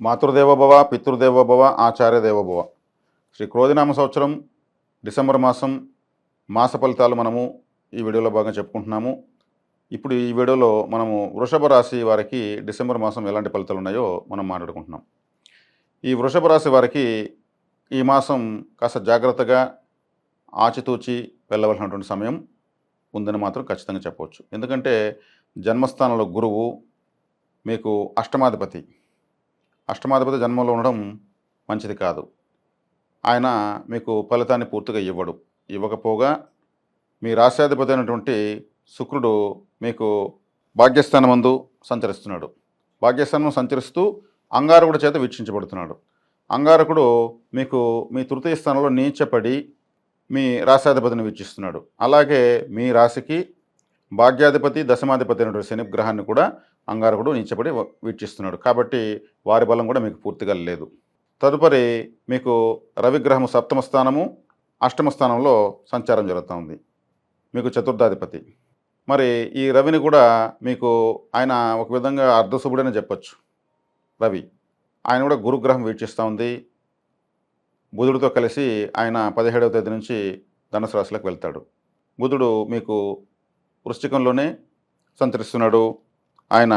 మాతృదేవోభవ పితృదేవోభవ ఆచార్య దేవోభవ. శ్రీ క్రోధినామ సంవత్సరం డిసెంబర్ మాసం మాస ఫలితాలు మనము ఈ వీడియోలో భాగంగా చెప్పుకుంటున్నాము. ఇప్పుడు ఈ వీడియోలో మనము వృషభ రాశి వారికి డిసెంబర్ మాసం ఎలాంటి ఫలితాలు ఉన్నాయో మనం మాట్లాడుకుంటున్నాం. ఈ వృషభ రాశి వారికి ఈ మాసం కాస్త జాగ్రత్తగా ఆచితూచి వెళ్ళవలసినటువంటి సమయం ఉందని మాత్రం ఖచ్చితంగా చెప్పవచ్చు. ఎందుకంటే జన్మస్థానంలో గురువు మీకు అష్టమాధిపతి జన్మంలో ఉండడం మంచిది కాదు. ఆయన మీకు ఫలితాన్ని పూర్తిగా ఇవ్వకపోగా మీ రాశ్యాధిపతి అయినటువంటి శుక్రుడు మీకు భాగ్యస్థానమందు సంచరిస్తున్నాడు. భాగ్యస్థానం సంచరిస్తూ అంగారకుడి చేత వీక్షించబడుతున్నాడు. అంగారకుడు మీకు మీ తృతీయ స్థానంలో నీచపడి మీ రాశ్యాధిపతిని వీక్షిస్తున్నాడు. అలాగే మీ రాశికి భాగ్యాధిపతి దశమాధిపతి అయినటువంటి శని గ్రహాన్ని కూడా అంగారకుడు నీచపడి వీక్షిస్తున్నాడు. కాబట్టి వారి బలం కూడా మీకు పూర్తిగా లేదు. తదుపరి మీకు రవిగ్రహము సప్తమ స్థానము అష్టమ స్థానంలో సంచారం జరుగుతుంది. మీకు చతుర్థాధిపతి. మరి ఈ రవిని కూడా మీకు ఆయన ఒక విధంగా అర్ధశుభుడని చెప్పచ్చు. రవి ఆయన కూడా గురుగ్రహం వీక్షిస్తూ ఉంది. బుధుడితో కలిసి ఆయన 17వ తేదీ నుంచి ధనుసు రాశిలోకి వెళ్తాడు. బుధుడు మీకు వృశ్చికంలోనే సంచరిస్తున్నాడు. ఆయన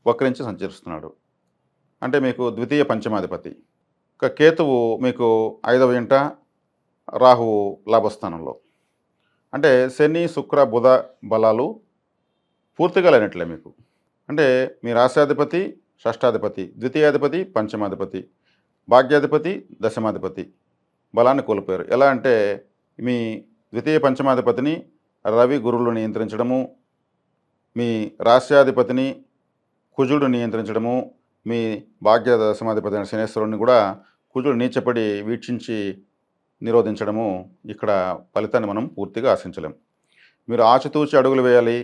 వక్రించి సంచరిస్తున్నాడు. అంటే మీకు ద్వితీయ పంచమాధిపతి. ఇక కేతువు మీకు 5వ ఇంట, రాహువు లాభస్థానంలో. అంటే శని శుక్ర బుధ బలాలు పూర్తిగా లేనట్లే మీకు. అంటే మీ రాశ్యాధిపతి షష్టాధిపతి, ద్వితీయాధిపతి పంచమాధిపతి, భాగ్యాధిపతి దశమాధిపతి బలాన్ని కోల్పోయారు. ఎలా అంటే మీ ద్వితీయ పంచమాధిపతిని రవి గురువులు నియంత్రించడము, మీ రాశ్యాధిపతిని కుజుడు నియంత్రించడము, మీ భాగ్య దశమాధిపతి అయిన శనేశ్వరుడిని కూడా కుజుడు నీచపడి వీక్షించి నిరోధించడము. ఇక్కడ ఫలితాన్ని మనం పూర్తిగా ఆశించలేం. మీరు ఆచితూచి అడుగులు వేయాలి.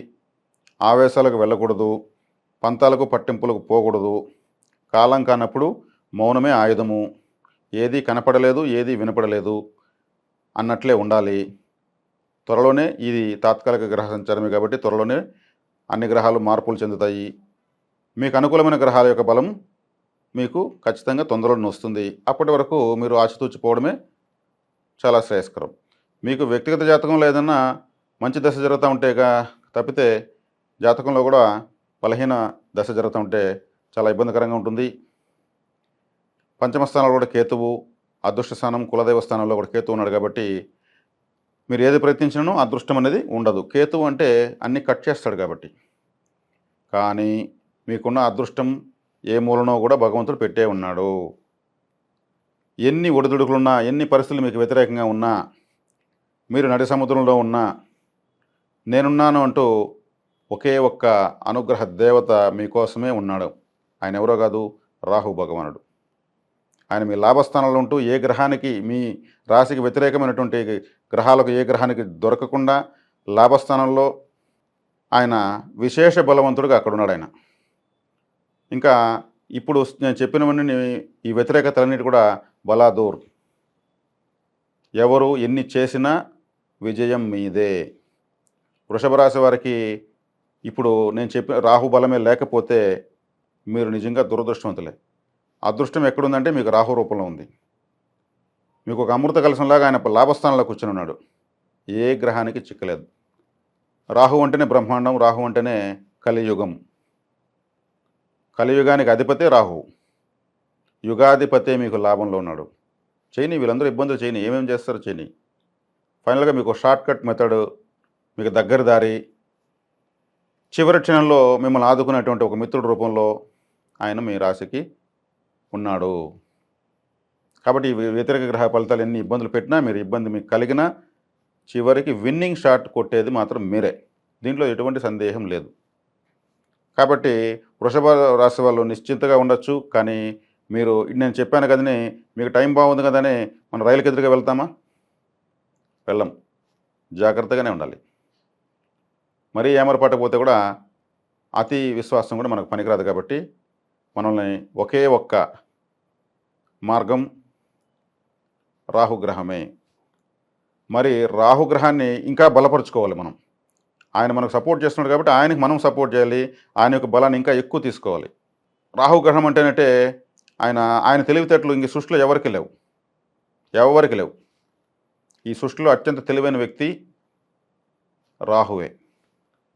ఆవేశాలకు వెళ్ళకూడదు. పంతాలకు పట్టింపులకు పోకూడదు. కాలం కానప్పుడు మౌనమే ఆయుధము. ఏది కనపడలేదు, ఏది వినపడలేదు అన్నట్లే ఉండాలి. త్వరలోనే ఇది తాత్కాలిక గ్రహ సంచారమే కాబట్టి త్వరలోనే అన్ని గ్రహాలు మార్పులు చెందుతాయి. మీకు అనుకూలమైన గ్రహాల యొక్క బలం మీకు ఖచ్చితంగా తొందరలోనే వస్తుంది. అప్పటి వరకు మీరు ఆచితూచిపోవడమే చాలా శ్రేయస్కరం. మీకు వ్యక్తిగత జాతకంలో ఏదన్నా మంచి దశ జరుగుతూ ఉంటే తప్పితే జాతకంలో కూడా బలహీన దశ జరుగుతూ ఉంటే చాలా ఇబ్బందికరంగా ఉంటుంది. పంచమ స్థానంలో కూడా కేతువు, అదృష్ట స్థానం కులదైవ స్థానంలో కూడా కేతువు ఉన్నాడు. కాబట్టి మీరు ఏది ప్రయత్నించినో అదృష్టం అనేది ఉండదు. కేతువు అంటే అన్నీ కట్ చేస్తాడు కాబట్టి. కానీ మీకున్న అదృష్టం ఏ మూలనో కూడా భగవంతుడు పెట్టే ఉన్నాడు. ఎన్ని ఒడిదుడుకులున్నా, ఎన్ని పరిస్థితులు మీకు వ్యతిరేకంగా ఉన్నా, మీరు నడి సముద్రంలో ఉన్నా, నేనున్నాను అంటూ ఒకే ఒక్క అనుగ్రహ దేవత మీకోసమే ఉన్నాడు. ఆయన ఎవరో కాదు, రాహు భగవానుడు. ఆయన మీ లాభస్థానంలో ఉంటూ ఏ గ్రహానికి, మీ రాశికి వ్యతిరేకమైనటువంటి గ్రహాలకు ఏ గ్రహానికి దొరకకుండా లాభస్థానంలో ఆయన విశేష బలవంతుడుగా అక్కడ ఉన్నాడు ఆయన. ఇంకా ఇప్పుడు నేను చెప్పినవన్నీ ఈ వ్యతిరేకతలన్నిటి కూడా బలాదూర్. ఎవరు ఎన్ని చేసినా విజయం మీదే. వృషభ రాశి వారికి ఇప్పుడు నేను చెప్పిన రాహు బలమే లేకపోతే మీరు నిజంగా దురదృష్టవంతులే. అదృష్టం ఎక్కడుందంటే మీకు రాహు రూపంలో ఉంది. మీకు ఒక అమృత కలశంలాగా ఆయన లాభస్థానంలో కూర్చొని ఉన్నాడు. ఏ గ్రహానికి చిక్కలేదు. రాహు అంటేనే బ్రహ్మాండం, రాహు అంటేనే కలియుగం. కలియుగానికి అధిపతే రాహు, యుగాధిపతే మీకు లాభంలో ఉన్నాడు. చేయని వీళ్ళందరూ ఇబ్బందులు చేయని, ఏమేమి చేస్తారో చేయని. ఫైనల్గా మీకు షార్ట్ కట్ మెథడ్, మీకు దగ్గర దారి, చివరి క్షణంలో మిమ్మల్ని ఆదుకునేటువంటి ఒక మిత్రుడి రూపంలో ఆయన మీ రాశికి ఉన్నాడు. కాబట్టి వ్యతిరేక గ్రహ ఫలితాలు ఎన్ని ఇబ్బందులు పెట్టినా, మీరు ఇబ్బంది మీకు కలిగినా, చివరికి విన్నింగ్ షాట్ కొట్టేది మాత్రం మీరే. దీంట్లో ఎటువంటి సందేహం లేదు. కాబట్టి వృషభ రాశి వాళ్ళు నిశ్చింతగా ఉండొచ్చు. కానీ మీరు నేను చెప్పాను కదని, మీకు టైం బాగుంది కదని మనం రైలుకి ఎదురుగా వెళ్తామా? వెళ్ళం. జాగ్రత్తగానే ఉండాలి. మరీ ఏమరపాటపోతే కూడా అతి విశ్వాసం కూడా మనకు పనికిరాదు. కాబట్టి మనల్ని ఒకే ఒక్క మార్గం రాహుగ్రహమే. మరి రాహుగ్రహాన్ని ఇంకా బలపరుచుకోవాలి మనం. ఆయన మనకు సపోర్ట్ చేస్తున్నాడు కాబట్టి ఆయనకి మనం సపోర్ట్ చేయాలి. ఆయన యొక్క బలాన్ని ఇంకా ఎక్కువ తీసుకోవాలి. రాహుగ్రహం అంటేనంటే ఆయన ఆయన తెలివితేటలు ఇంక సృష్టిలో ఎవరికి లేవు, ఎవరికి లేవు. ఈ సృష్టిలో అత్యంత తెలివైన వ్యక్తి రాహువే.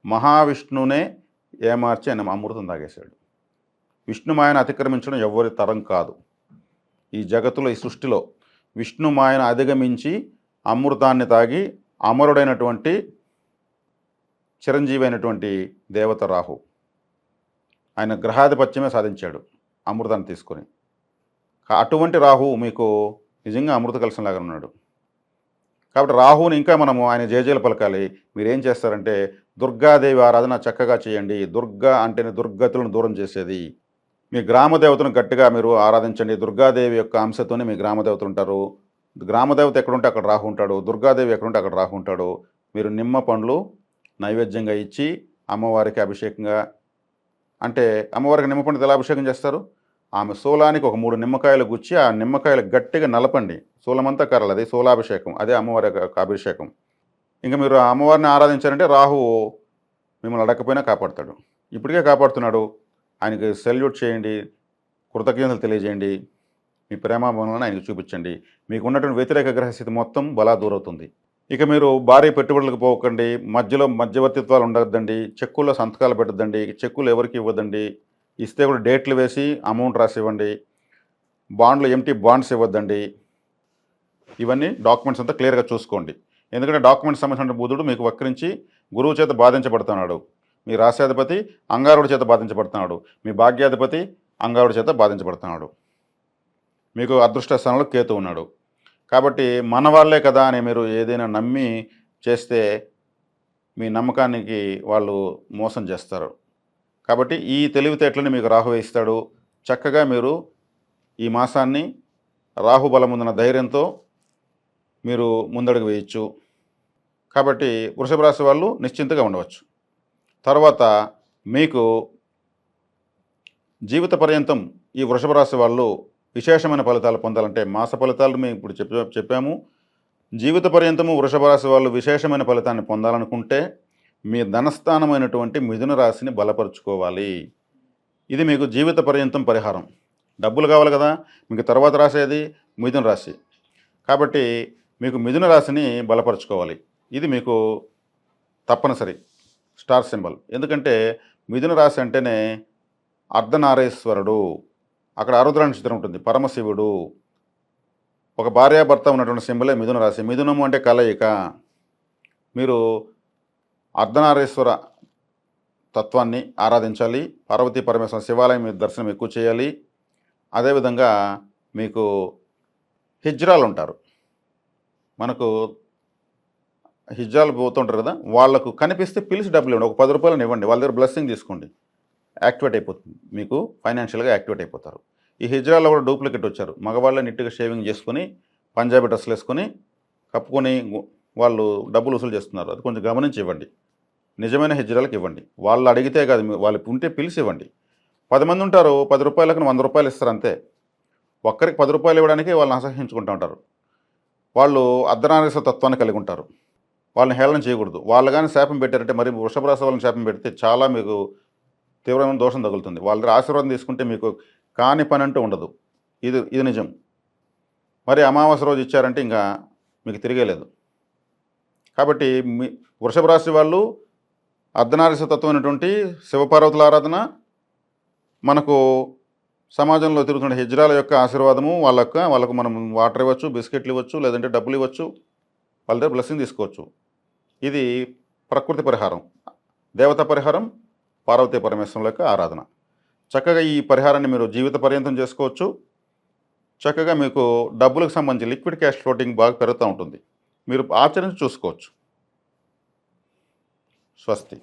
మహావిష్ణువునే ఏమార్చి ఆయన అమృతం తాగేశాడు. విష్ణుమాయను అతిక్రమించడం ఎవరి తరం కాదు. ఈ జగత్తులో, ఈ సృష్టిలో విష్ణుమాయను అధిగమించి అమృతాన్ని తాగి అమరుడైనటువంటి చిరంజీవి అయినటువంటి దేవత రాహు. ఆయన గ్రహాధిపత్యమే సాధించాడు అమృతాన్ని తీసుకొని. అటువంటి రాహు మీకు నిజంగా అమృత కలశంలాగా ఉన్నాడు. కాబట్టి రాహుని ఇంకా మనము ఆయన జయజయలు పలకాలి. మీరేం చేస్తారంటే దుర్గాదేవి ఆరాధన చక్కగా చేయండి. దుర్గా అంటేనే దుర్గతులను దూరం చేసేది. మీ గ్రామదేవతను గట్టిగా మీరు ఆరాధించండి. దుర్గాదేవి యొక్క అంశతోనే మీ గ్రామదేవతలు ఉంటారు. గ్రామదేవత ఎక్కడుంటే అక్కడ రాహు ఉంటాడు, దుర్గాదేవి ఎక్కడుంటే అక్కడ రాహు ఉంటాడు. మీరు నిమ్మ పండ్లు నైవేద్యంగా ఇచ్చి అమ్మవారికి అభిషేకంగా, అంటే అమ్మవారికి నిమ్మ పండు ఎలా అభిషేకం చేస్తారు? ఆమె శూలానికి ఒక 3 నిమ్మకాయలు గుచ్చి ఆ నిమ్మకాయలు గట్టిగా నలపండి. శూలమంతా కర్రలు, అది శూలాభిషేకం, అదే అమ్మవారి యొక్క అభిషేకం. ఇంకా మీరు ఆ అమ్మవారిని ఆరాధించారంటే రాహువు మిమ్మల్ని అడగకపోయినా కాపాడుతాడు. ఇప్పటికే కాపాడుతున్నాడు. ఆయనకి సెల్యూట్ చేయండి, కృతజ్ఞతలు తెలియజేయండి, మీ ప్రేమాభావాలను ఆయనకు చూపించండి. మీకు ఉన్నటువంటి వ్యతిరేక గ్రహస్థితి మొత్తం బలా దూరవుతుంది. ఇక మీరు భారీ పెట్టుబడులకు పోకండి, మధ్యలో మధ్యవర్తిత్వాలు ఉండొద్దండి, చెక్కుల్లో సంతకాలు పెట్టద్దండి, చెక్కులు ఎవరికి ఇవ్వద్దండి, ఇస్తే కూడా డేట్లు వేసి అమౌంట్ రాసి ఇవ్వండి, బాండ్లు ఎంటీ బాండ్స్ ఇవ్వద్దండి. ఇవన్నీ డాక్యుమెంట్స్ అంతా క్లియర్గా చూసుకోండి. ఎందుకంటే డాక్యుమెంట్స్ సంబంధించిన బుధుడు మీకు వక్రించి గురువు చేత బాధించబడుతున్నాడు. మీ రాశ్యాధిపతి అంగారుడి చేత బాధించబడుతున్నాడు. మీ భాగ్యాధిపతి అంగారుడి చేత బాధించబడుతున్నాడు. మీకు అదృష్ట స్థానంలో కేతు ఉన్నాడు. కాబట్టి మన వాళ్ళే కదా అని మీరు ఏదైనా నమ్మి చేస్తే మీ నమ్మకానికి వాళ్ళు మోసం చేస్తారు. కాబట్టి ఈ తెలివితేటలని మీకు రాహు ఇస్తాడు. చక్కగా మీరు ఈ మాసాన్ని రాహు బలం ఉందన్న ధైర్యంతో మీరు ముందడుగు వేయచ్చు. కాబట్టి వృషభ రాశి వాళ్ళు నిశ్చింతగా ఉండవచ్చు. తర్వాత మీకు జీవిత పర్యంతం ఈ వృషభ రాశి వాళ్ళు విశేషమైన ఫలితాలు పొందాలంటే, మాస ఫలితాలు మేము ఇప్పుడు చెప్పాము. జీవిత పర్యంతము వృషభ రాశి వాళ్ళు విశేషమైన ఫలితాన్ని పొందాలనుకుంటే మీ ధనస్థానమైనటువంటి మిథున రాశిని బలపరుచుకోవాలి. ఇది మీకు జీవిత పర్యంతం పరిహారం. డబ్బులు కావాలి కదా, మీకు తర్వాత రాసేది మిథున రాశి. కాబట్టి మీకు మిథున రాశిని బలపరుచుకోవాలి. ఇది మీకు తప్పనిసరి స్టార్ సింబల్. ఎందుకంటే మిథున రాశి అంటేనే అర్ధనారీశ్వరుడు, అక్కడ ఆరుద్ర నక్షత్రం ఉంటుంది, పరమశివుడు. ఒక భార్యాభర్త ఉన్నటువంటి సింబలే మిథున రాశి. మిథునము అంటే కలయిక. మీరు అర్ధనారీశ్వర తత్వాన్ని ఆరాధించాలి. పార్వతీ పరమేశ్వర శివాలయం మీద దర్శనం ఎక్కువ చేయాలి. అదేవిధంగా మీకు హిజ్రాలు ఉంటారు, మనకు హిజ్రాలు పోతుంటారు కదా, వాళ్లకు కనిపిస్తే పిలిచి డబ్బులు ఇవ్వండి. ఒక 10 రూపాయలు ఇవ్వండి, వాళ్ళ దగ్గర బ్లెస్సింగ్ తీసుకోండి. యాక్టివేట్ అయిపోతుంది, మీకు ఫైనాన్షియల్గా యాక్టివేట్ అయిపోతారు. ఈ హిజ్రాల్లో కూడా డూప్లికేట్ వచ్చారు. మగవాళ్ళే నీట్గా షేవింగ్ చేసుకొని పంజాబీ డ్రెస్సులు వేసుకొని కప్పుకొని వాళ్ళు డబ్బులు వసూలు చేస్తున్నారు. అది కొంచెం గమనించి ఇవ్వండి. నిజమైన హిజ్రాలకు ఇవ్వండి. వాళ్ళు అడిగితే కాదు, వాళ్ళు ఉంటే పిలిచి ఇవ్వండి. 10 మంది ఉంటారు, 10 రూపాయలకు 100 రూపాయలు ఇస్తారు అంతే. ఒక్కరికి 10 రూపాయలు ఇవ్వడానికి వాళ్ళని అసహ్యించుకుంటూ ఉంటారు. వాళ్ళు అర్ధనారీశ్వర తత్వాన్ని కలిగి ఉంటారు. వాళ్ళని హేళన చేయకూడదు. వాళ్ళు కానీ శాపం పెట్టారంటే, మరి వృషభ రాశి వాళ్ళని శాపం పెడితే చాలా మీకు తీవ్రమైన దోషం తగులుతుంది. వాళ్ళ దగ్గర ఆశీర్వాదం తీసుకుంటే మీకు కాని పని అంటూ ఉండదు. ఇది నిజం. మరి అమావాస్య రోజు ఇచ్చారంటే ఇంకా మీకు తిరిగేలేదు. కాబట్టి మీ వృషభ రాశి వాళ్ళు అర్ధనారీశ్వర తత్వమైనటువంటి శివపార్వతుల ఆరాధన, మనకు సమాజంలో తిరుగుతున్న హిజ్రాల యొక్క ఆశీర్వాదము, వాళ్ళకు మనం వాటర్ ఇవ్వచ్చు, బిస్కెట్లు ఇవ్వచ్చు, లేదంటే డబ్బులు ఇవ్వచ్చు, వాళ్ళ దగ్గర బ్లెస్సింగ్ తీసుకోవచ్చు. ఇది ప్రకృతి పరిహారం. దేవతా పరిహారం పార్వతీ పరమేశ్వరుల యొక్క ఆరాధన. చక్కగా ఈ పరిహారాన్ని మీరు జీవిత పర్యంతం చేసుకోవచ్చు. చక్కగా మీకు డబ్బులకు సంబంధించి లిక్విడ్ క్యాష్ ఫ్లోటింగ్ బాగా పెరుగుతూ ఉంటుంది. మీరు ఆచరించి చూసుకోవచ్చు. స్వస్తి.